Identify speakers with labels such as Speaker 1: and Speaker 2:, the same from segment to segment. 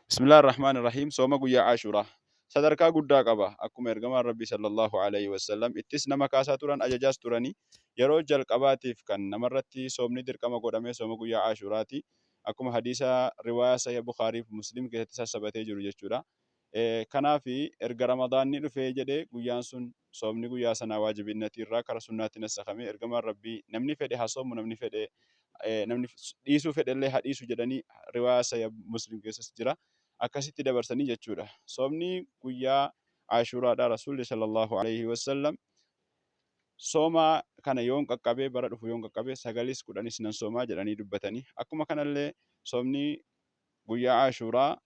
Speaker 1: Bismillahirrahmanirrahiim. Sooma guyyaa Ashuuraa. Sadarkaa guddaa qaba. Akkuma ergamaan Rabbii sallallahu alaihi wasallam ittis nama kaasaa turan ajajaas turanii yeroo jalqabaatiif kan namarratti soomni dirqama godhamee sooma guyyaa Ashuuraati. Akkuma hadiisa riwaayaa Sahih Bukaarii fi Muslim keessatti sassabatee jiru jechuudha. Kanaafi erga Ramadaanni dhufee jedhee guyyaan sun soomni guyyaa sanaa waajibinnati irraa kara sunnaatti nassakhamee ergamaan Rabbii namni fedhe haa soomu namni fedhe namni dhiisuu fedhellee haa dhiisu jedhanii riwaayaa Sahih Muslim keessas jira. Akkasitti dabarsanii jechuudha. Soomni guyyaa Ashuraadha Rasuulli sallallahu alaihi wasallam sooma kana yoon qaqqabee bara dhufu yoon qaqqabee sagalis kudhanis nan soomaa jedhanii dubbatanii. Akkuma kanallee soomni guyyaa Ashuraa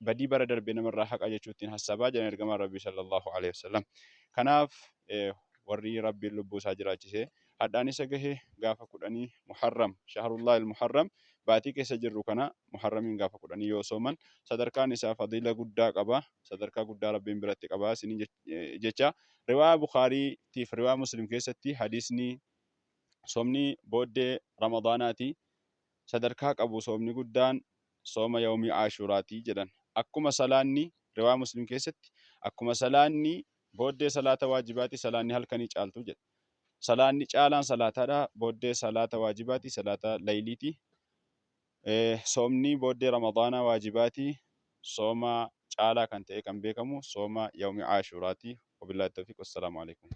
Speaker 1: badii bara darbee namarraa haqa jechuuttiin hassabaa jedhan ergamaan Rabbii sallallahu alaihi wasallam. Kanaaf warri Rabbiin lubbuu isaa jiraachisee hadhaan isa gahee gaafa kudhanii Muharram shahrullahi al-Muharram baatii keessa jirru kana Muharramiin gaafa kudhanii yoo sooman sadarkaan isaa fadila guddaa qaba. Sadarkaa guddaa Rabbiin biratti qaba isiniin jecha riwaayaa Bukaariitiif riwaayaa Muslim keessatti hadiisni soomni booddee Ramadaanaati sadarkaa qabu soomni guddaan sooma yawmii Ashuraati jedhan. Akkuma salaanni riwaayaa Muslim keessatti akkuma salaanni booddee salaata waajibaati salaanni halkanii caaltu jedha. Salaanni caalaan salaataadha booddee salaata waajibaati salaata layliiti. Soomni booddee Ramadaanaa waajibaati sooma caalaa kan ta'e kan beekamu sooma yawmii Ashuraati. Wabillahi tawfiiq. Wassalaamu alaikum.